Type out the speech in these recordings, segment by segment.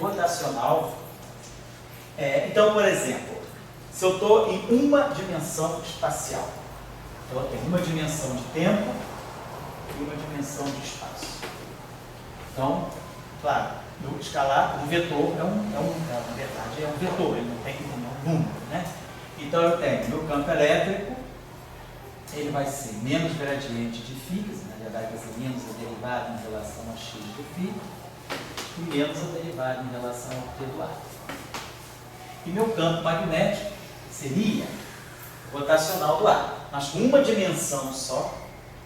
rotacional. Então, por exemplo, se eu estou em uma dimensão espacial, então eu tenho uma dimensão de tempo e uma dimensão de espaço. Então, claro, no escalar, o vetor na verdade, é um vetor, ele não tem um número, né? Então eu tenho meu campo elétrico, ele vai ser menos gradiente de φ, na verdade vai ser menos a derivada em relação a x de φ, e menos a derivada em relação ao t do ar. E meu campo magnético seria rotacional do ar, mas com uma dimensão só,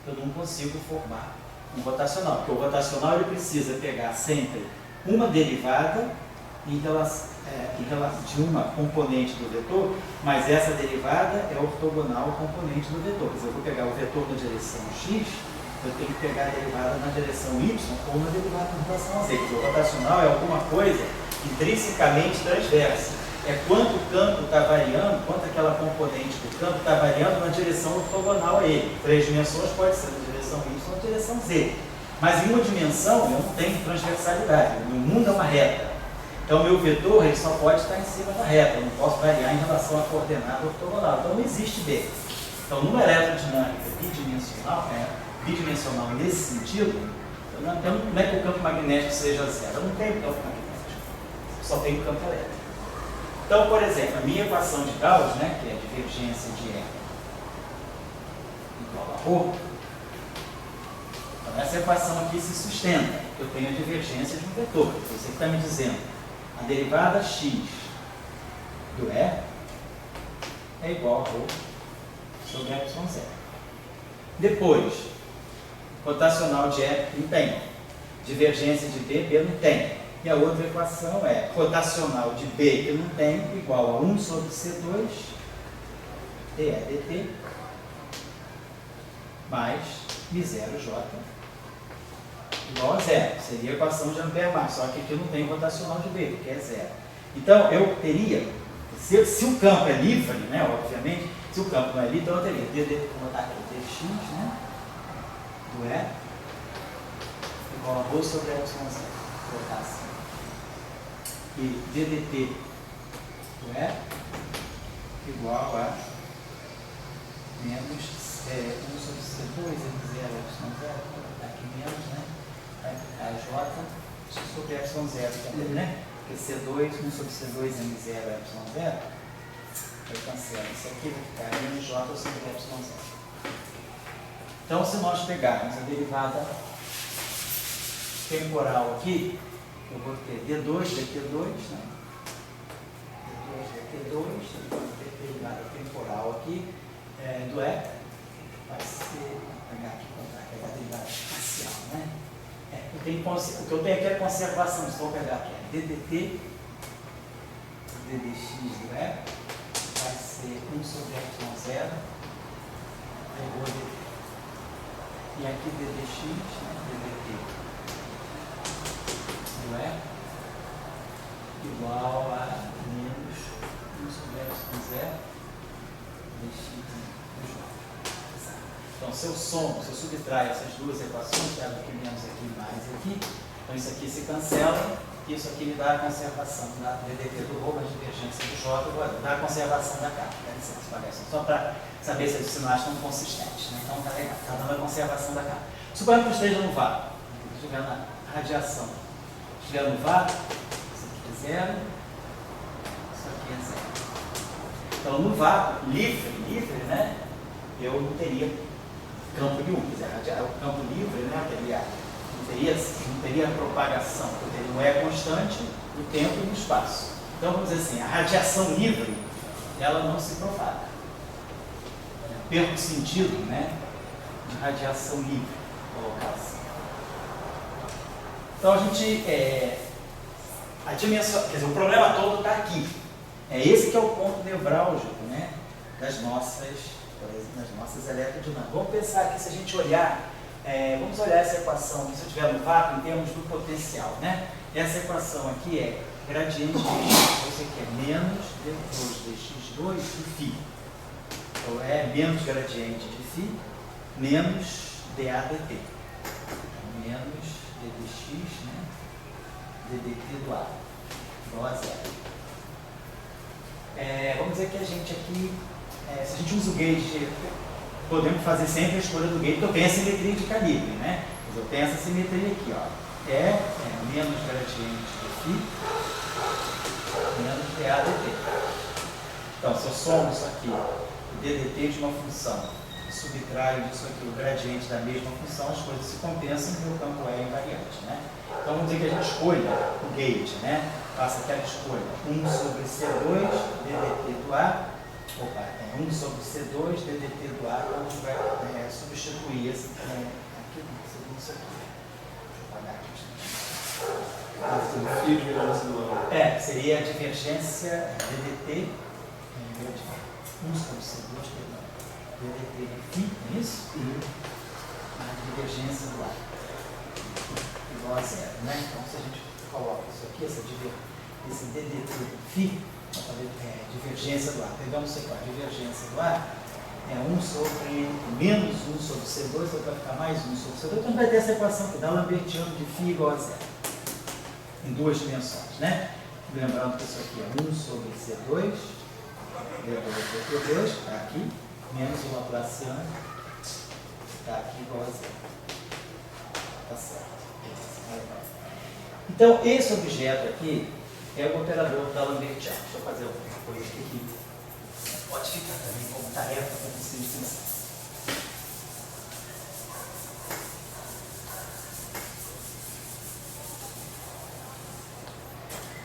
eu não consigo formar um rotacional, porque o rotacional ele precisa pegar sempre uma derivada em relação de uma componente do vetor, mas essa derivada é ortogonal ao componente do vetor. Quer dizer, eu vou pegar o vetor na direção x, eu tenho que pegar a derivada na direção y ou na derivada em relação a z. Porque o rotacional é alguma coisa intrinsecamente transversa. É quanto o campo está variando, quanto aquela componente do campo está variando na direção ortogonal a ele. 3 dimensões pode ser na direção y ou na direção z. Mas em uma dimensão eu não tenho transversalidade. O mundo é uma reta. Então, o meu vetor ele só pode estar em cima da reta, eu não posso variar em relação à coordenada ortogonal. Então, não existe B. Então, numa eletrodinâmica bidimensional nesse sentido, não é que o campo magnético seja zero. Eu não tenho campo magnético, eu só tenho campo elétrico. Então, por exemplo, a minha equação de Gauss, né, que é a divergência de E igual a ρ, então, essa equação aqui se sustenta. Eu tenho a divergência de um vetor. Você que está me dizendo a derivada x do E é igual a ρ sobre y0. Depois, rotacional de E não tem. Divergência de B, B não tem. E a outra equação é rotacional de B, que não tem, igual a 1 sobre C2 dE dt mais μ0j igual a zero. Seria a equação de Ampère-Marx, só que aqui não tem rotacional de B, porque é zero. Então, eu teria, se o campo é livre, né, obviamente, se o campo não é livre, então eu teria vou botar aqui dx, né, do E, igual a ρ sobre y0, vou botar assim. E ddt do E igual a menos 1 sobre C2, M0, y0, vou botar aqui menos, né? A J sobre y0 também, né? Porque C2, 1 sobre C2, M0, y0, eu cancelo. Isso aqui vai ficar menos J sobre y0. Então, se nós pegarmos a derivada temporal aqui, eu vou ter D2, dt2, né? D2, dt2, eu vou ter derivada temporal aqui do E, vai ser, vou pegar aqui a derivada espacial, né? O que eu tenho aqui é conservação, então vou pegar aqui ddt, ddx do E, vai ser 1 sobre y0, aí vou dt. E aqui ddx, né, ddt do E, igual a menos 1 sobre y0, dx do J. Então, se eu subtraio essas duas equações, pego aqui menos aqui mais aqui, então isso aqui se cancela, e isso aqui me dá a conservação da ddt do ρ, a divergência do J, vou dar a conservação da carga. Dá licença, parece, só para saber se os sinais estão consistentes, né? Então, está legal, está dando a conservação da carga. Suponha que eu esteja no vácuo, estiver na radiação, estiver no vácuo, isso aqui é zero, isso aqui é zero. Então, no vácuo, livre, né? Eu não teria campo nenhum, quer dizer, o campo livre, né, não teria propagação, eu teria um E constante no tempo e no espaço. Então, vamos dizer assim, a radiação livre, ela não se propaga. Perco o sentido, né, de radiação livre, colocar assim. Então, a gente, a dimensão, quer dizer, o problema todo está aqui. É esse que é o ponto nevrálgico, né, das nossas eletrodinâmicas. Vamos pensar aqui, se a gente olhar, vamos olhar essa equação aqui, se eu estiver no vácuo, em termos do potencial, né? Essa equação aqui é gradiente de x, isso aqui é menos d2 dx2 de φ. Então, é menos gradiente de φ, menos dA dt. Menos ddx, né? ddt do ar. igual a zero. Vamos dizer que a gente aqui, se a gente usa o gauge, podemos fazer sempre a escolha do gauge, porque eu tenho a simetria de calibre, né? Mas eu tenho essa simetria aqui, ó. É menos gradiente de φ, menos dA dt. Então, se eu somo isso aqui, o ddt de uma função, e subtraio disso aqui o gradiente da mesma função, as coisas se compensam e o campo é invariante, né? Então, vamos dizer que a gente escolha o gauge, né? Faça aquela escolha, 1 sobre C2 ddt do A, 1 sobre C2 ddt do A, então a gente vai substituir esse aqui, isso aqui. Deixa eu apagar aqui. Seria a divergência ddt, 1 sobre C2, ddt de φ, é isso? A divergência do A. Igual a zero, né? Então, se a gente coloca isso aqui, esse ddt de φ, para fazer divergência do A, pegamos isso aqui, a divergência do A é 1 sobre menos 1 sobre C2, então vai ficar mais 1 sobre C2, então vai ter essa equação que dá Lambertiano de φ igual a zero, em duas dimensões, né? Lembrando que isso aqui é 1 sobre C2, D2 dt2, está aqui, menos o Laplaciano, está aqui igual a zero. Tá certo. Então, esse objeto aqui é o operador da Lambertiano. Deixa eu fazer uma coisa aqui. Pode ficar também como tarefa para vocês pensarem.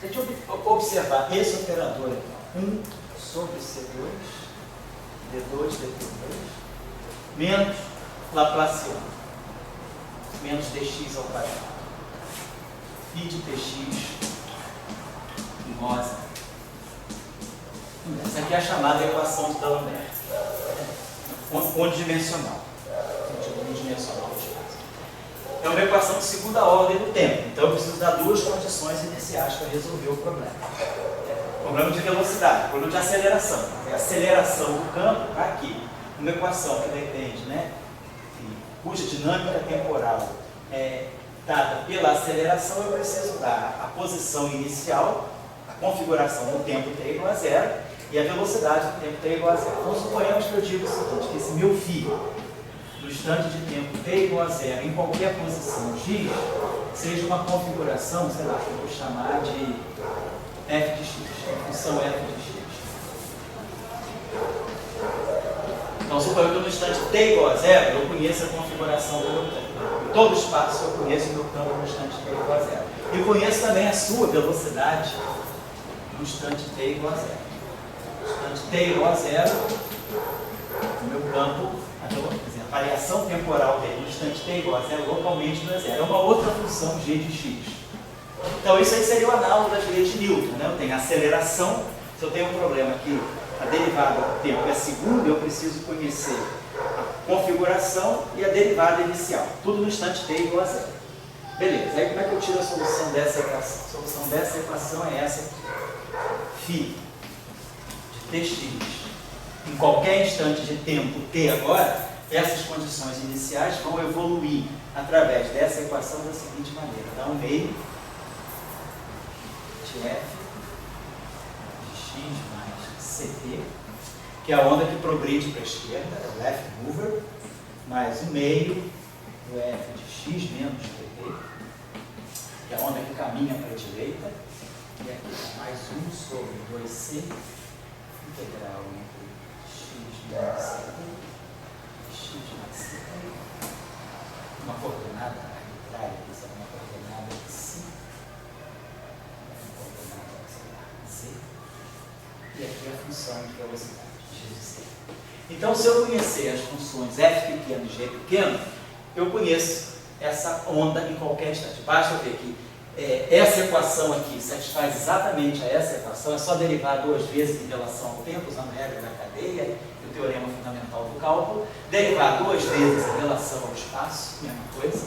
Se a gente observar esse operador aqui, 1 sobre C2, D2, dt2, menos Laplaciano, menos dx ao quadrado. Φ de dx igual a zero. Essa aqui é a chamada equação de D'Alembert. Unidimensional. Unidimensional de espaço. É uma equação de segunda ordem do tempo. Então eu preciso dar duas condições iniciais para resolver o problema. Problema de velocidade, problema de aceleração. A aceleração do campo está aqui. Uma equação que depende, né? Cuja dinâmica temporal é dada pela aceleração, eu preciso dar a posição inicial, a configuração do tempo t igual a zero e a velocidade do tempo t igual a zero. Então, suponhamos que eu digo o seguinte, que esse meu φ, no instante de tempo t igual a zero, em qualquer posição x, seja uma configuração, sei lá, que eu vou chamar de f de x, função f de x. Então, suponho que no instante t igual a zero, eu conheço a configuração do meu campo. Em todo espaço eu conheço o meu campo no instante t igual a zero. E conheço também a sua velocidade no instante t igual a zero. No instante t igual a zero, o meu campo, a variação temporal dele no instante t igual a zero, localmente não é zero. É uma outra função g de x. Então, isso aí seria o análogo das leis de Newton, né? Eu tenho a aceleração, se eu tenho um problema aqui, a derivada do tempo é segunda, eu preciso conhecer a configuração e a derivada inicial. Tudo no instante t igual a zero. Beleza, aí como é que eu tiro a solução dessa equação? A solução dessa equação é essa aqui. Φ de tx em qualquer instante de tempo t agora, essas condições iniciais vão evoluir através dessa equação da seguinte maneira. Dá um meio de f de x mais ct, que é a onda que progride para a esquerda, é o left mover, mais o meio do f de x menos dt, que é a onda que caminha para a direita, e aqui mais 1 sobre 2c, integral entre x menos ct, x mais ct, uma coordenada arbitrária, que será uma coordenada de c, uma coordenada, sei lá, z, e aqui a função de velocidade, g de c. Então, se eu conhecer as funções f pequeno e g pequeno, eu conheço essa onda em qualquer instante. Basta eu ver que essa equação aqui satisfaz exatamente a essa equação, é só derivar duas vezes em relação ao tempo, usando a regra da cadeia e o teorema fundamental do cálculo, derivar duas vezes em relação ao espaço, mesma coisa,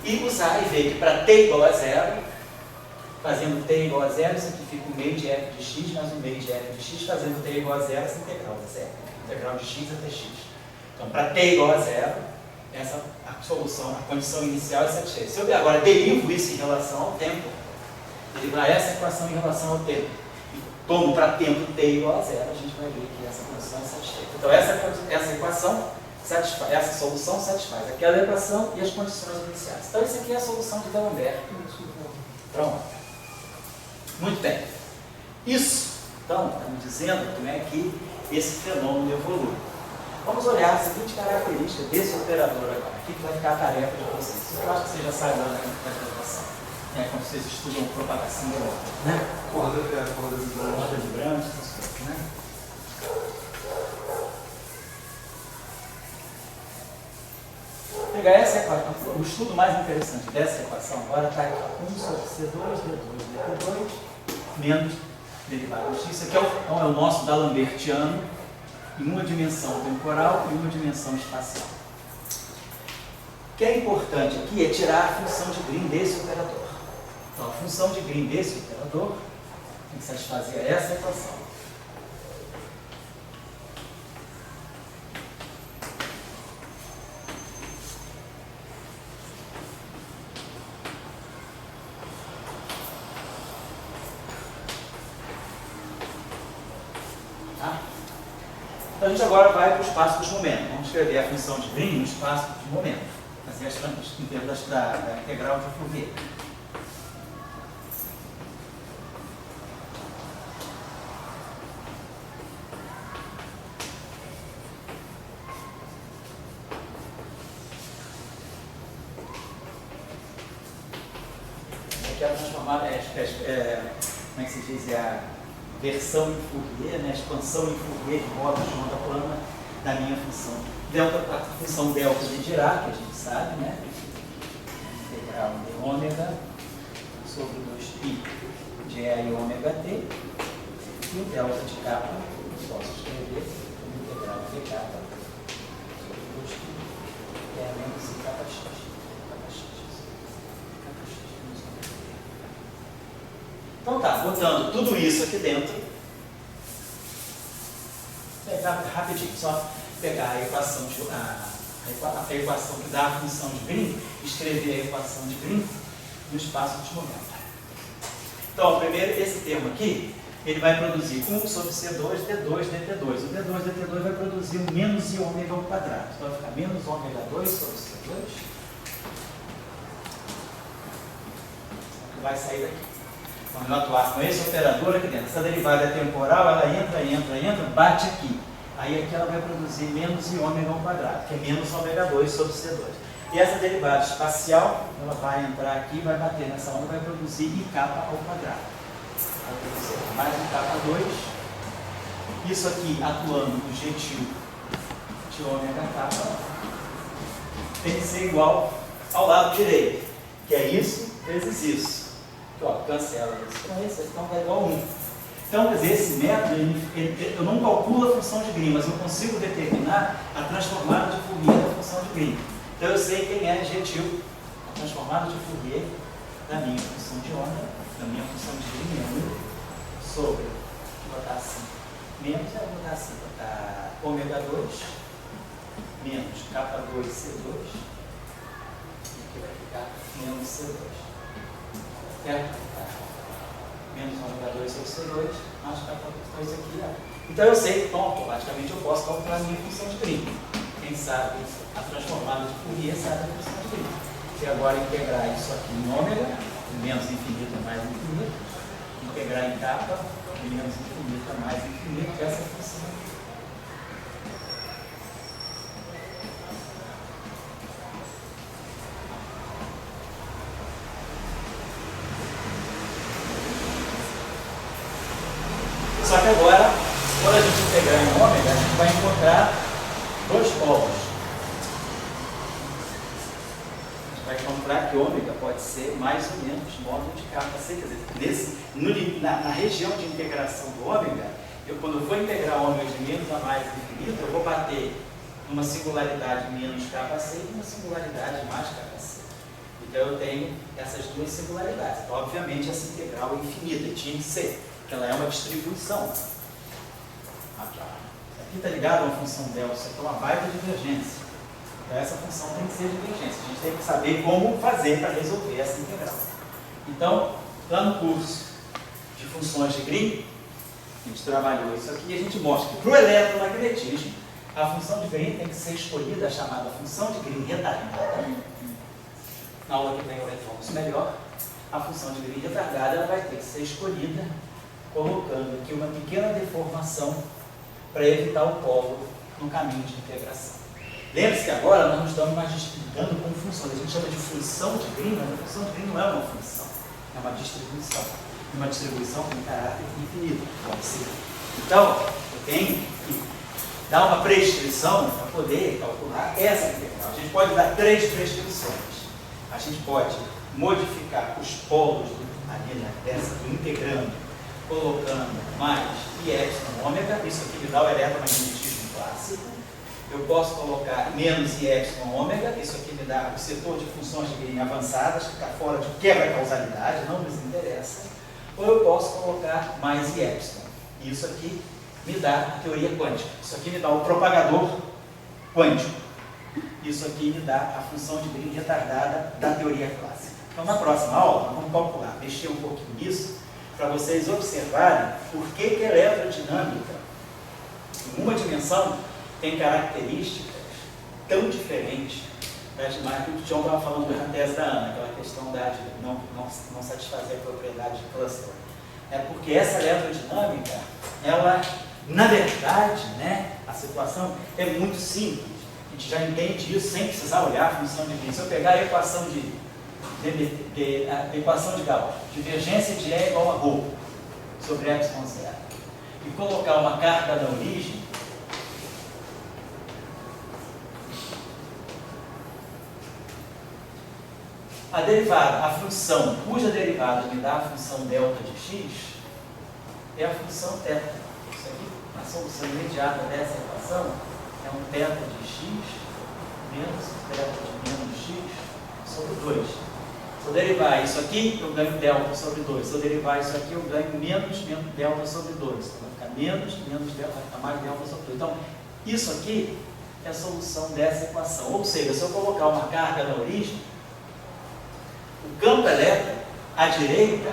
e usar e ver que para t igual a zero, fazendo t igual a zero, isso aqui fica o meio de f de x mais o meio de f de x, fazendo t igual a zero, essa integral é zero, integral de x até x. Então, para t igual a zero, essa a solução, a condição inicial é satisfeita. Se eu agora derivo isso em relação ao tempo, derivar essa equação em relação ao tempo. E tomo para tempo t igual a zero, a gente vai ver que essa condição é satisfeita. Então essa equação satisfaz, essa solução satisfaz aquela equação e as condições iniciais. Então isso aqui é a solução de D'Alembert. Pronto. Muito bem. Isso, então, está me dizendo como é que esse fenômeno evolui. Vamos olhar a seguinte característica desse operador agora. Aqui que vai ficar a tarefa de vocês. Eu acho que vocês já sabem lá na graduação. Quando vocês estudam propagação de ondas, né? Corda de Brandt, essas coisas, né? Vou pegar essa equação. O estudo mais interessante dessa equação agora está aqui. 1 sobre C2, D2, DT2, menos derivada x. Isso aqui é o nosso D'Alembertiano em uma dimensão temporal e uma dimensão espacial. O que é importante aqui é tirar a função de Green desse operador. Então, a função de Green desse operador tem que satisfazer essa equação. Tá? Então, a gente agora vai para o espaço dos momentos. Vamos escrever a função de Green no espaço dos momentos. Fazer as em termos da integral de Fourier. Que é transformar, como é que se diz, é a versão em Fourier, né, a expansão em Fourier de modo de onda plana da minha função delta, a função delta de Dirac, que a gente sabe, né, integral de ômega sobre 2π de E e ômega t, e o delta de kappa, eu posso escrever como integral de kappa sobre 2π, que é menos i kappa x. Então tá, botando tudo isso aqui dentro, pegar rapidinho, só pegar a equação, a equação que dá a função de Green, escrever a equação de Green no espaço de momento. Então, primeiro, esse termo aqui, ele vai produzir 1 sobre C2, D2, DT2. O D2, DT2 vai produzir um menos i ômega ao quadrado. Então vai ficar menos ômega 2 sobre C2, que vai sair daqui. Quando eu atuar com esse operador aqui dentro, essa derivada temporal, ela entra, bate aqui. Aí aqui ela vai produzir menos i ômega ao quadrado, que é menos ômega 2 sobre C2. E essa derivada espacial, ela vai entrar aqui, vai bater nessa onda, vai produzir i kappa ao quadrado. Vai produzir mais i kappa 2. Isso aqui atuando no gentil de ômega kappa, tem que ser igual ao lado direito, que é isso vezes isso. Ó, cancela isso com esse, então vai igual a 1. Então, quer dizer, esse método, eu não calculo a função de Green, mas eu consigo determinar a transformada de Fourier da função de Green. Então, eu sei quem é gentil, a transformada de Fourier da minha função de onda, da minha função de Green é 1 sobre, vou botar assim, menos, eu vou botar assim, vou botar ômega 2, menos kappa 2 C2, e aqui vai ficar menos C2. Certo? Menos ômega 2 sobre C2, mais kappa 2 aqui. Ó. Então eu sei que, automaticamente eu posso calcular a minha função de Green. Quem sabe a transformada de Fourier sabe a função de Green. E agora integrar isso aqui em ômega, menos infinito é mais infinito, integrar em kappa, menos infinito é mais infinito, que é essa função. Só que agora, quando a gente integrar em ômega, a gente vai encontrar dois polos. A gente vai encontrar que ômega pode ser mais ou menos módulo de kappa c. Quer dizer, na região de integração do ômega, quando eu vou integrar ômega de menos a mais infinito, eu vou bater numa singularidade menos kappa c e uma singularidade mais kappa c. Então eu tenho essas duas singularidades. Então, obviamente, essa integral é infinita, tinha que ser. Que ela é uma distribuição. Aqui está ligado a uma função delta, isso aqui é uma baita divergência. Então essa função tem que ser divergência. A gente tem que saber como fazer para resolver essa integral. Então, Lá no curso de funções de Green, a gente trabalhou isso aqui e a gente mostra que para o eletromagnetismo, a função de Green tem que ser escolhida, a chamada função de Green retardada. Na aula que vem eu retorno isso melhor. A função de Green retardada ela vai ter que ser escolhida colocando aqui uma pequena deformação para evitar o polo no caminho de integração. Lembre-se que agora nós não estamos mais lidando com funções. A gente chama de função de Green, mas a função de Green não é uma função, é uma distribuição. E uma distribuição tem caráter infinito, pode ser. Então, eu tenho que dar uma prescrição para poder calcular essa integral. A gente pode dar 3 prescrições. A gente pode modificar os polos ali dessa do integrando, colocando mais e epsilon ômega. Isso aqui me dá o eletromagnetismo clássico. Eu posso colocar menos e epsilon ômega. Isso aqui me dá o setor de funções de Green avançadas, que está fora de quebra-causalidade, não nos interessa. Ou eu posso colocar mais e epsilon. Isso aqui me dá a teoria quântica. Isso aqui me dá o propagador quântico. Isso aqui me dá a função de Green retardada da teoria clássica. Então, na próxima aula, nós vamos calcular, mexer um pouquinho nisso, para vocês observarem por que a eletrodinâmica, em uma dimensão, tem características tão diferentes das demais que o John estava falando na tese da Ana, aquela questão de não satisfazer a propriedade de cluster. É porque essa eletrodinâmica, ela, na verdade, a situação é muito simples. A gente já entende isso sem precisar olhar a função de Green. Se eu pegar a equação a equação de Gauss, divergência de E igual a ρ sobre epsilon zero, e colocar uma carga na origem, a derivada, a função cuja derivada me dá a função delta de x é a função θ. Isso aqui, a solução imediata dessa equação é um θ de x menos θ de menos x sobre 2. Se eu derivar isso aqui, eu ganho delta sobre 2. Se eu derivar isso aqui, eu ganho menos delta sobre 2. Então vai ficar menos delta, vai ficar mais delta sobre 2. Então, isso aqui é a solução dessa equação. Ou seja, se eu colocar uma carga na origem, o campo elétrico, à direita,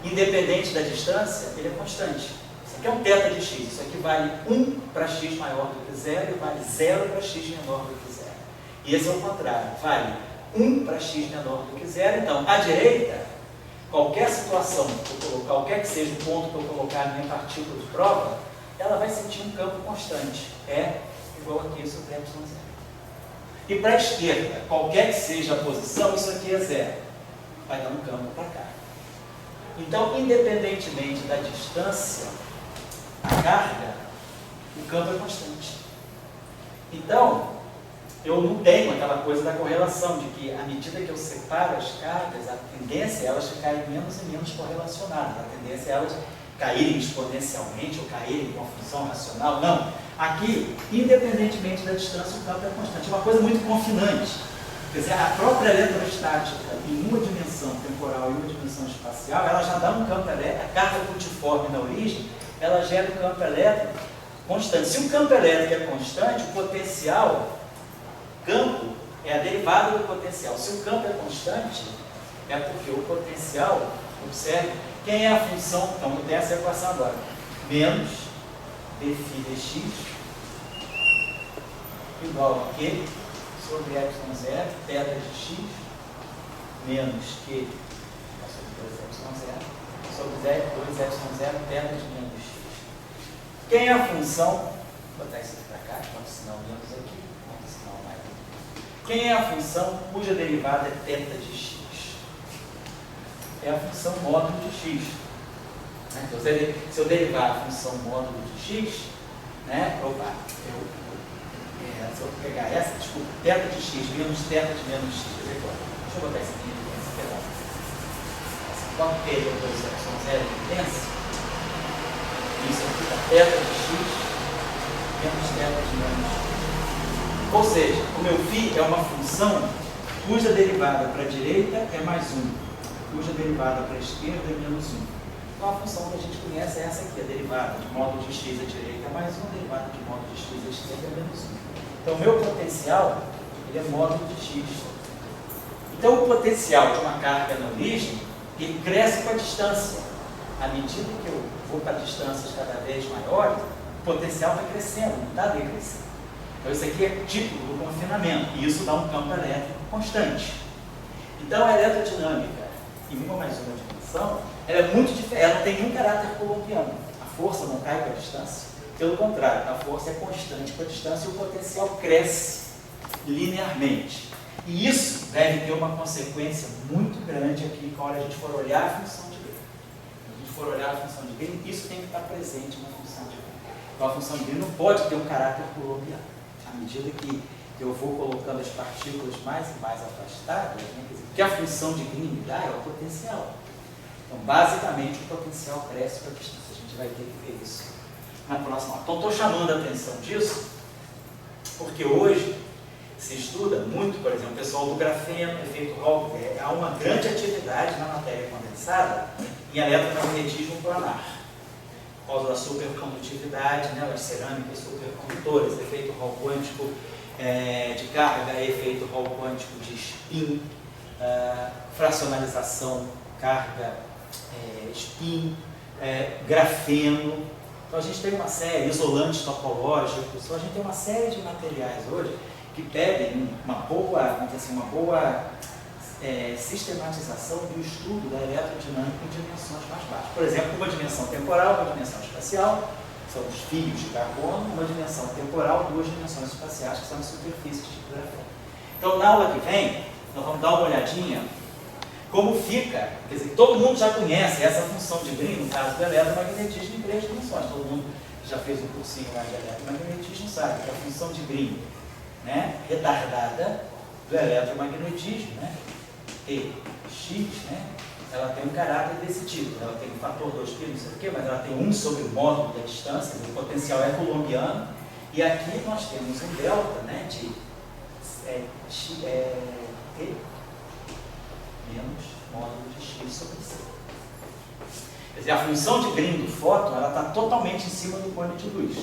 independente da distância, ele é constante. Isso aqui é um θ de x. Isso aqui vale 1 para x maior do que 0 e vale 0 para x menor do que 0. E esse é o contrário. Vale 1 para x menor do que 0. Então, à direita, qualquer situação, qualquer que seja o ponto que eu colocar na minha partícula de prova, ela vai sentir um campo constante. É igual aqui sobre epsilon zero. E para a esquerda, qualquer que seja a posição, isso aqui é 0. Vai dar um campo para cá. Então, independentemente da distância, a carga, o campo é constante. Então, eu não tenho aquela coisa da correlação, de que à medida que eu separo as cargas, a tendência é elas ficarem menos e menos correlacionadas. A tendência é elas caírem exponencialmente ou caírem com a função racional. Não. Aqui, independentemente da distância, o campo é constante. É uma coisa muito confinante. Quer dizer, a própria eletrostática, em uma dimensão temporal e uma dimensão espacial, ela já dá um campo elétrico, a carga multiforme na origem, ela gera um campo elétrico constante. Se o campo elétrico é constante, o potencial, campo, é a derivada do potencial. Se o campo é constante, é porque o potencial, observe, quem é a função, então eu tenho essa equação agora, menos dφ dx igual a Q sobre epsilon zero, θ de x, menos Q sobre 2 epsilon zero, sobre 2 epsilon zero, θ de menos x. Quem é a função, vou botar isso aqui para cá, quanto sinal menos aqui, quanto sinal mais aqui. Quem é a função cuja derivada é θ de x? É a função módulo de x. Então, se eu derivar a função módulo de x, se eu pegar essa, desculpa, θ de x menos θ de menos x, deixa eu botar esse aqui, esse pedaço. Quanto T de 2 epsilon zero de potência? Isso aqui dá θ de x menos θ de menos x. Ou seja, o meu φ é uma função cuja derivada para a direita é mais 1, cuja derivada para a esquerda é menos 1. Então a função que a gente conhece é essa aqui, a derivada de módulo de x à direita é mais 1, a derivada de módulo de x à esquerda é menos 1. Então o meu potencial, ele é módulo de x. Então o potencial de uma carga na origem Ele cresce com a distância. À medida que eu vou para distâncias cada vez maiores, o potencial vai crescendo, não está decrescendo. Então isso aqui é típico do confinamento, e isso dá um campo elétrico constante. Então a eletrodinâmica, em uma mais uma dimensão, ela é muito diferente, ela não tem nenhum caráter colombiano. A força não cai com a distância, pelo contrário, a força é constante com a distância e o potencial cresce linearmente. E isso deve ter uma consequência muito grande aqui quando a gente for olhar a função de Green. Quando a gente for olhar a função de Green, isso tem que estar presente na função de Green. Então a função de Green não pode ter um caráter colombiano. À medida que eu vou colocando as partículas mais e mais afastadas, né, quer dizer, o que a função de Green me dá é o potencial. Então, basicamente, o potencial cresce com a distância. A gente vai ter que ver isso na próxima aula. Então, estou chamando a atenção disso, porque hoje se estuda muito, por exemplo, o pessoal do grafeno, efeito Hall, há uma grande atividade na matéria condensada em eletromagnetismo planar, por causa da supercondutividade, né, as cerâmicas supercondutoras, efeito Hall quântico de carga, efeito Hall quântico de spin, fracionalização, carga, spin, grafeno. Então a gente tem uma série, isolantes topológicos, então a gente tem uma série de materiais hoje que pedem uma boa, vamos dizer assim, uma boa sistematização do estudo da eletrodinâmica em dimensões mais baixas. Por exemplo, uma dimensão temporal, uma dimensão espacial, são os fios de carbono, uma dimensão temporal, duas dimensões espaciais, que são as superfícies de grafeno. Então, na aula que vem, nós vamos dar uma olhadinha como fica, quer dizer, todo mundo já conhece essa função de Green, no caso do eletromagnetismo, em 3 dimensões. Todo mundo já fez um cursinho lá de eletromagnetismo, sabe que a função de Green, né, retardada do eletromagnetismo, né, X, né, ela tem um caráter desse tipo, ela tem um fator 2π, não sei o quê, mas ela tem 1 sobre o módulo da distância, o potencial é coulombiano, e aqui nós temos um delta, né, de T menos módulo de X sobre C. Quer dizer, a função de Green do fóton, ela está totalmente em cima do cone de luz.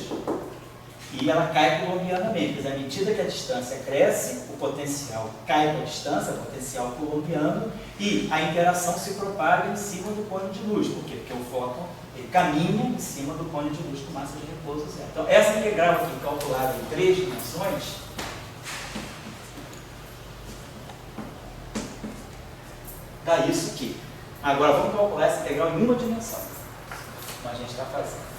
E ela cai coulombianamente. Quer dizer, à medida que a distância cresce, o potencial cai com a distância, o potencial coulombiano, e a interação se propaga em cima do cone de luz. Por quê? Porque o fóton ele caminha em cima do cone de luz com massa de repouso zero. Então, essa integral aqui, calculada em 3 dimensões, dá isso aqui. Agora, vamos calcular essa integral em uma dimensão, como a gente está fazendo.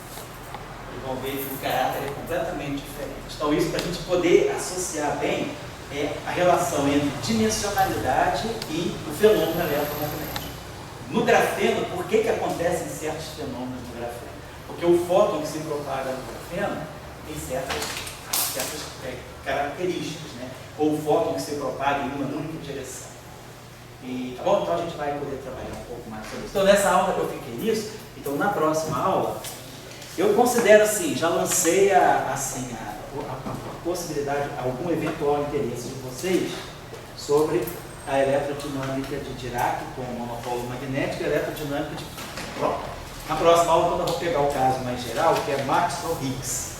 E vão ver que o caráter é completamente diferente. Então, isso para a gente poder associar bem a relação entre dimensionalidade e o fenômeno eletromagnético. No grafeno, por que acontecem certos fenômenos no grafeno? Porque o fóton que se propaga no grafeno tem certas características, né? Ou o fóton que se propaga em uma única direção. E, tá bom? Então a gente vai poder trabalhar um pouco mais sobre isso. Então, nessa aula eu fiquei nisso. Então, na próxima aula, eu considero assim, já lancei a possibilidade, algum eventual interesse de vocês sobre a eletrodinâmica de Dirac com o monopolo magnético e a eletrodinâmica de próton. Na próxima aula, quando eu vou pegar o caso mais geral, que é Maxwell-Higgs.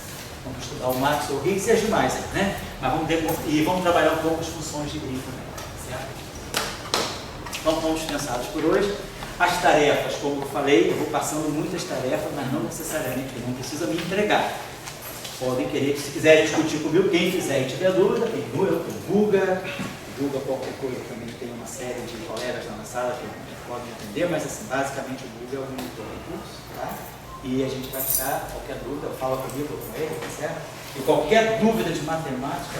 Vamos estudar o Maxwell-Higgs e as demais, né? Mas vamos trabalhar um pouco as funções de Green também, certo? Então, pontos pensados por hoje. As tarefas, como eu falei, eu vou passando muitas tarefas, mas não necessariamente, não precisa me entregar. Podem querer, se quiserem discutir comigo, quem quiser e tiver dúvida, tem eu, tem o Guga, qualquer coisa, também tem uma série de colegas lá na sala que podem atender, mas assim, basicamente o Guga é o monitor do curso, tá? E a gente vai ficar, qualquer dúvida, fala comigo ou com ele, tá certo? E qualquer dúvida de matemática,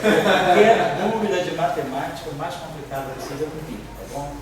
o mais complicado possível é comigo, tá bom?